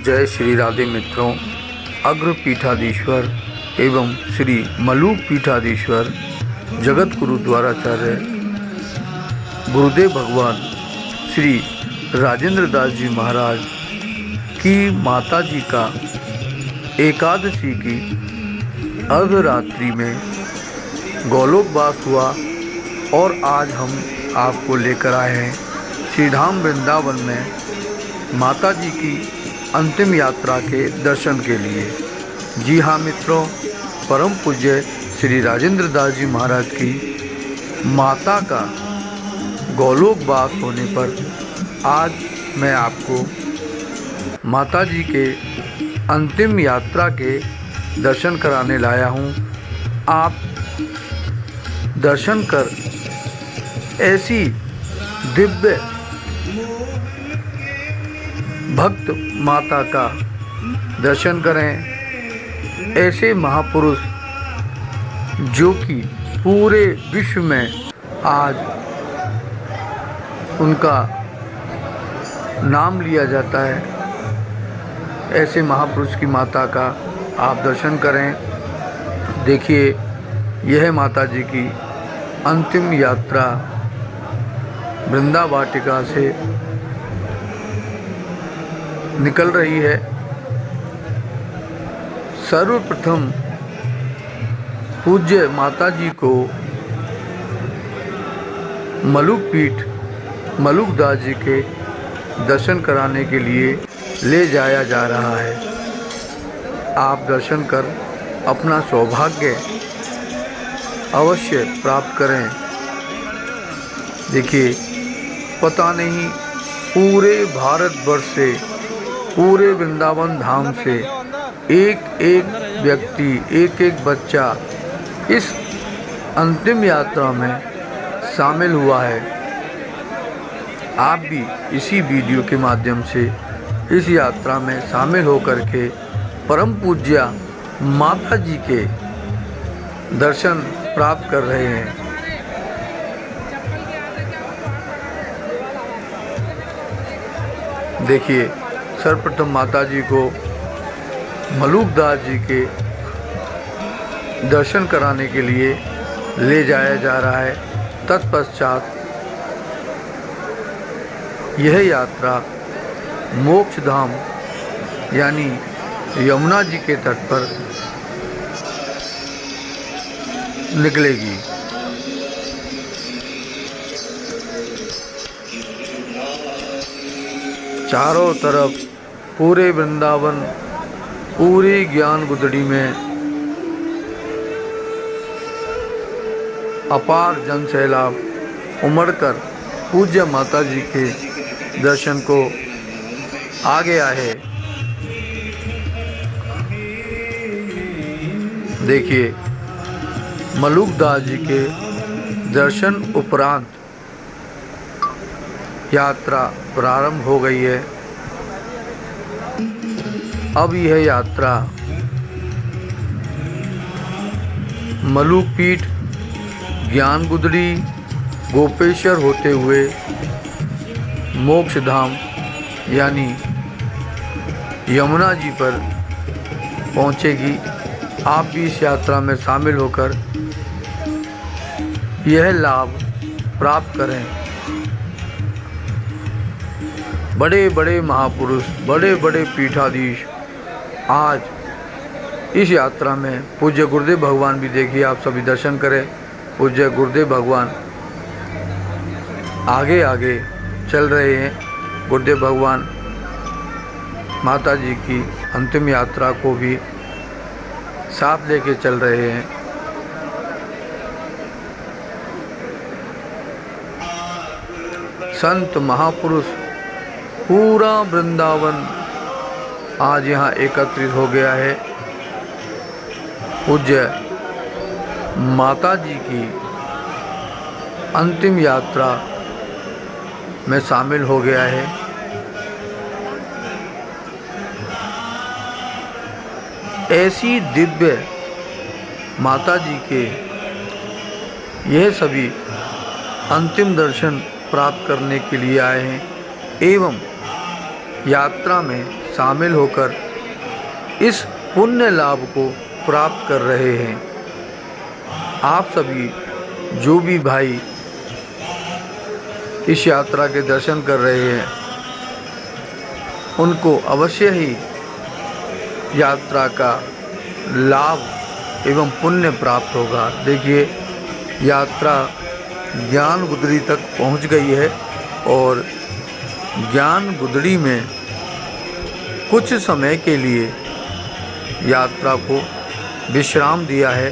जय श्री राधे मित्रों। अग्र पीठाधीश्वर एवं श्री मलूक पीठाधीश्वर जगत गुरु द्वाराचार्य गुरुदेव भगवान श्री राजेंद्र दास जी महाराज की माता जी का एकादशी की अर्धरात्रि में गोलोकवास हुआ और आज हम आपको लेकर आए हैं श्री धाम वृंदावन में माता जी की अंतिम यात्रा के दर्शन के लिए। जी हाँ मित्रों, परम पूज्य श्री राजेंद्र दास जी महाराज की माता का गोलोकवास होने पर आज मैं आपको माता जी के अंतिम यात्रा के दर्शन कराने लाया हूँ। आप दर्शन कर ऐसी दिव्य भक्त माता का दर्शन करें। ऐसे महापुरुष जो कि पूरे विश्व में आज उनका नाम लिया जाता है, ऐसे महापुरुष की माता का आप दर्शन करें। देखिए, यह माता जी की अंतिम यात्रा वृंदावाटिका से निकल रही है। सर्वप्रथम पूज्य माता जी को मलूक पीठ मलूक दास जी के दर्शन कराने के लिए ले जाया जा रहा है। आप दर्शन कर अपना सौभाग्य अवश्य प्राप्त करें। देखिए, पता नहीं पूरे भारतवर्ष से, पूरे वृंदावन धाम से एक एक व्यक्ति, एक एक बच्चा इस अंतिम यात्रा में शामिल हुआ है। आप भी इसी वीडियो के माध्यम से इस यात्रा में शामिल होकर के परम पूज्य माता जी के दर्शन प्राप्त कर रहे हैं। देखिए, सर्वप्रथम माता जी को मलूक दास जी के दर्शन कराने के लिए ले जाया जा रहा है। तत्पश्चात यह यात्रा मोक्ष धाम यानी यमुना जी के तट पर निकलेगी। चारों तरफ पूरे वृंदावन, पूरी ज्ञान गुदड़ी में अपार जन सैलाब उमड़कर पूज्य माता जी के दर्शन को आ गया है। देखिए, मलूक दास जी के दर्शन उपरांत यात्रा प्रारंभ हो गई है। अब यह यात्रा मलूक पीठ, ज्ञान गुदड़ी, गोपेश्वर होते हुए मोक्ष धाम यानी यमुना जी पर पहुंचेगी। आप भी इस यात्रा में शामिल होकर यह लाभ प्राप्त करें। बड़े बड़े महापुरुष, बड़े बड़े पीठाधीश आज इस यात्रा में, पूज्य गुरुदेव भगवान भी देखिए, आप सभी दर्शन करें। पूज्य गुरुदेव भगवान आगे आगे चल रहे हैं। गुरुदेव भगवान माता जी की अंतिम यात्रा को भी साथ लेके चल रहे हैं। संत महापुरुष, पूरा वृंदावन आज यहाँ एकत्रित हो गया है। पूज्य माता जी की अंतिम यात्रा में शामिल हो गया है। ऐसी दिव्य माता जी के यह सभी अंतिम दर्शन प्राप्त करने के लिए आए हैं एवं यात्रा में शामिल होकर इस पुण्य लाभ को प्राप्त कर रहे हैं। आप सभी जो भी भाई इस यात्रा के दर्शन कर रहे हैं उनको अवश्य ही यात्रा का लाभ एवं पुण्य प्राप्त होगा। देखिए, यात्रा ज्ञान गुदड़ी तक पहुंच गई है और ज्ञान गुदड़ी में कुछ समय के लिए यात्रा को विश्राम दिया है।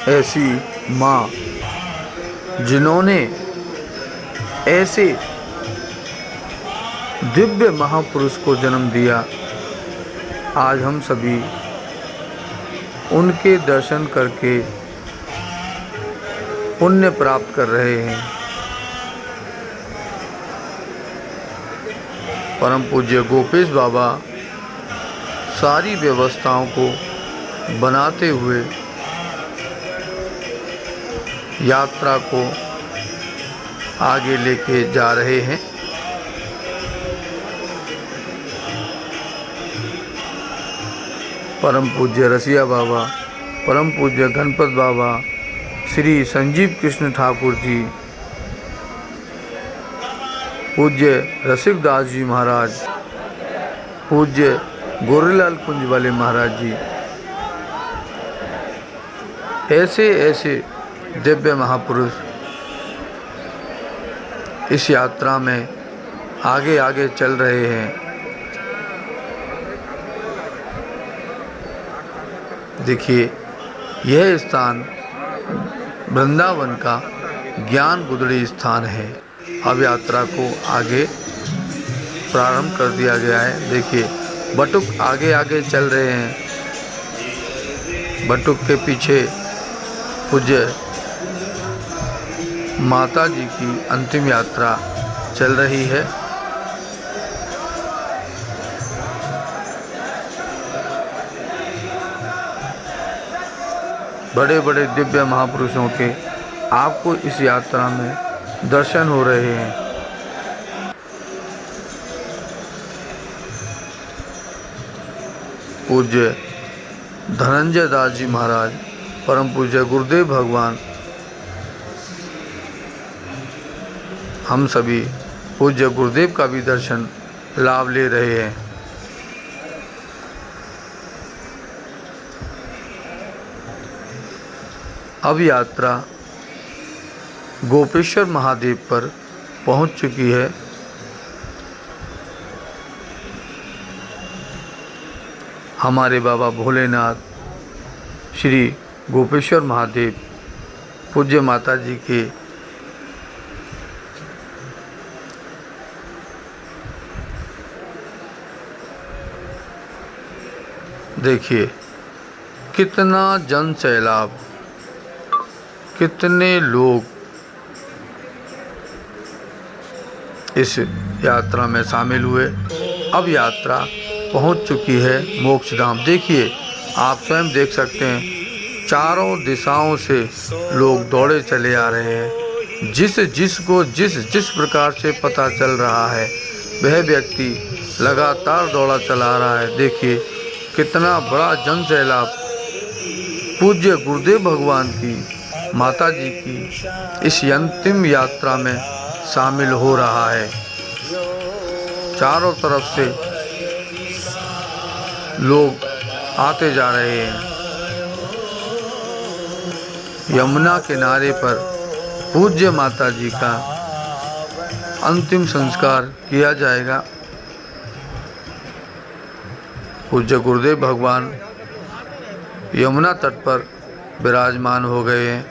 ऐसी माँ जिन्होंने ऐसे दिव्य महापुरुष को जन्म दिया, आज हम सभी उनके दर्शन करके पुण्य प्राप्त कर रहे हैं। परम पूज्य गोपेश बाबा सारी व्यवस्थाओं को बनाते हुए यात्रा को आगे लेके जा रहे हैं। परम पूज्य रसिया बाबा, परम पूज्य गणपत बाबा, श्री संजीव कृष्ण ठाकुर जी, पूज्य रसिकदास जी महाराज, पूज्य गोरेलाल कुंज वाले महाराज जी, ऐसे ऐसे दिव्य महापुरुष इस यात्रा में आगे आगे चल रहे हैं। देखिए, यह स्थान वृंदावन का ज्ञान गुदड़ी स्थान है। अब यात्रा को आगे प्रारंभ कर दिया गया है। देखिए, बटुक आगे आगे चल रहे हैं। बटुक के पीछे पूज्य माता जी की अंतिम यात्रा चल रही है। बड़े बड़े दिव्य महापुरुषों के आपको इस यात्रा में दर्शन हो रहे हैं। पूज्य धनंजय दास जी महाराज, परम पूज्य गुरुदेव भगवान, हम सभी पूज्य गुरुदेव का भी दर्शन लाभ ले रहे हैं। अब यात्रा गोपेश्वर महादेव पर पहुंच चुकी है। हमारे बाबा भोलेनाथ श्री गोपेश्वर महादेव पूज्य माता जी के देखिए कितना जन सैलाब, कितने लोग इस यात्रा में शामिल हुए। अब यात्रा पहुंच चुकी है मोक्ष धाम। देखिए, आप स्वयं देख सकते हैं, चारों दिशाओं से लोग दौड़े चले आ रहे हैं। जिस प्रकार से पता चल रहा है वह व्यक्ति लगातार दौड़ा चला रहा है। देखिए कितना बड़ा जन सैलाब पूज्य गुरुदेव भगवान की, माता जी की इस अंतिम यात्रा में शामिल हो रहा है। चारों तरफ से लोग आते जा रहे हैं। यमुना किनारे पर पूज्य माता जी का अंतिम संस्कार किया जाएगा। पूज्य गुरुदेव भगवान यमुना तट पर विराजमान हो गए हैं।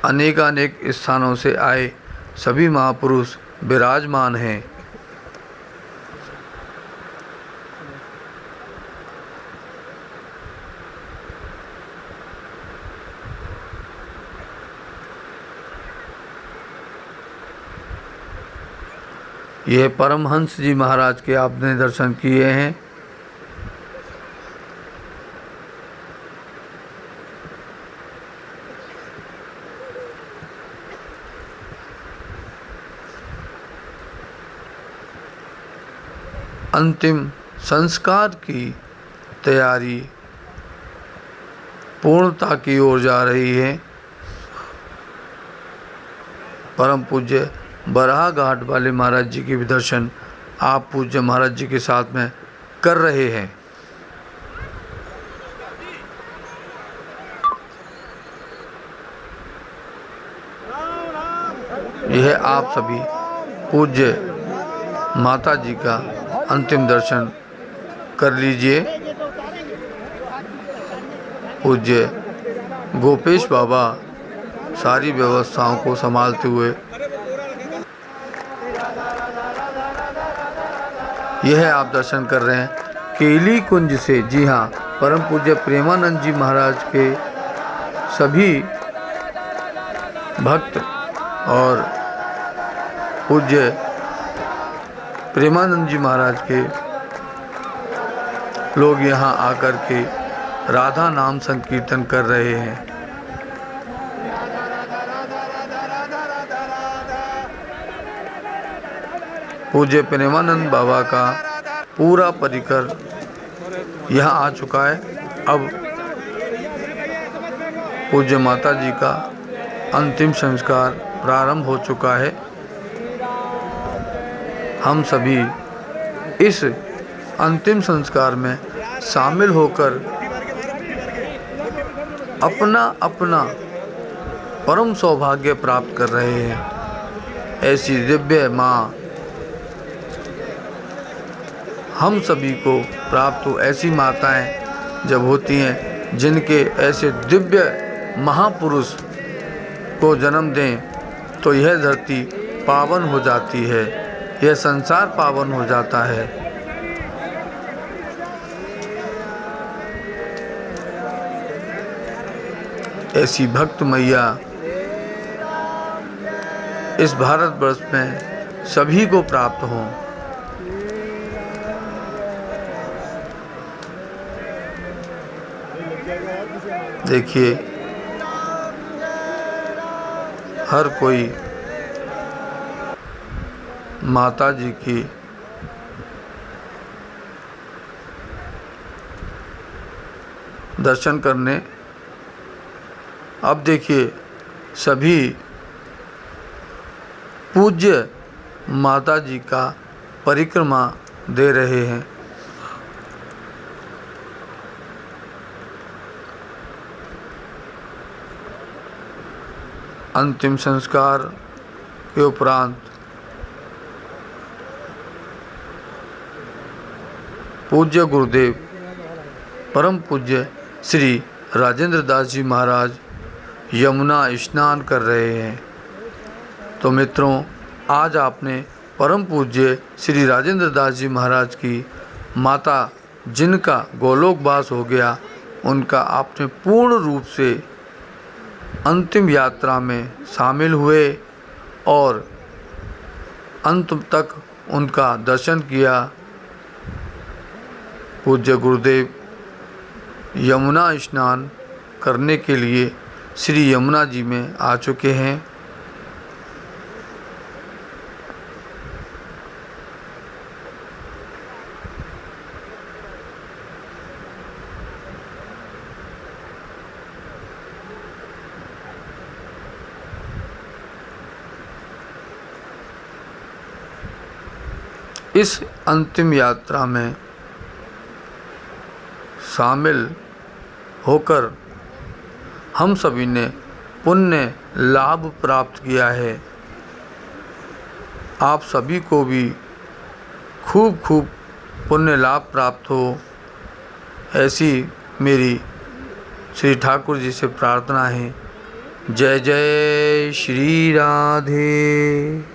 अनेकानेक स्थानों से आए सभी महापुरुष विराजमान हैं। यह परमहंस जी महाराज के आपने दर्शन किए हैं। अंतिम संस्कार की तैयारी पूर्णता की ओर जा रही है। परम पूज्य बराह घाट वाले महाराज जी के भी दर्शन आप पूज्य महाराज जी के साथ में कर रहे हैं। यह आप सभी पूज्य माता जी का अंतिम दर्शन कर लीजिए। पूज्य गोपेश बाबा सारी व्यवस्थाओं को संभालते हुए यह आप दर्शन कर रहे हैं केली कुंज से। जी हाँ, परम पूज्य प्रेमानंद जी महाराज के सभी भक्त और पूज्य प्रेमानंद जी महाराज के लोग यहाँ आकर के राधा नाम संकीर्तन कर रहे हैं। पूज्य प्रेमानंद बाबा का पूरा परिकर यहाँ आ चुका है। अब पूज्य माता जी का अंतिम संस्कार प्रारंभ हो चुका है। हम सभी इस अंतिम संस्कार में शामिल होकर अपना अपना परम सौभाग्य प्राप्त कर रहे हैं। ऐसी दिव्य माँ हम सभी को प्राप्त हो। ऐसी माताएं जब होती हैं जिनके ऐसे दिव्य महापुरुष को जन्म दें तो यह धरती पावन हो जाती है, यह संसार पावन हो जाता है। ऐसी भक्त मैया इस भारतवर्ष में सभी को प्राप्त हों। देखिए, हर कोई माता जी की दर्शन करने, अब देखिए सभी पूज्य माता जी का परिक्रमा दे रहे हैं। अंतिम संस्कार के उपरांत पूज्य गुरुदेव परम पूज्य श्री राजेंद्र दास जी महाराज यमुना स्नान कर रहे हैं। तो मित्रों, आज आपने परम पूज्य श्री राजेंद्र दास जी महाराज की माता जिनका गोलोकवास हो गया, उनका आपने पूर्ण रूप से अंतिम यात्रा में शामिल हुए और अंत तक उनका दर्शन किया। पूज्य गुरुदेव यमुना स्नान करने के लिए श्री यमुना जी में आ चुके हैं। इस अंतिम यात्रा में शामिल होकर हम सभी ने पुण्य लाभ प्राप्त किया है। आप सभी को भी खूब खूब पुण्य लाभ प्राप्त हो, ऐसी मेरी श्री ठाकुर जी से प्रार्थना है। जय जय श्री राधे।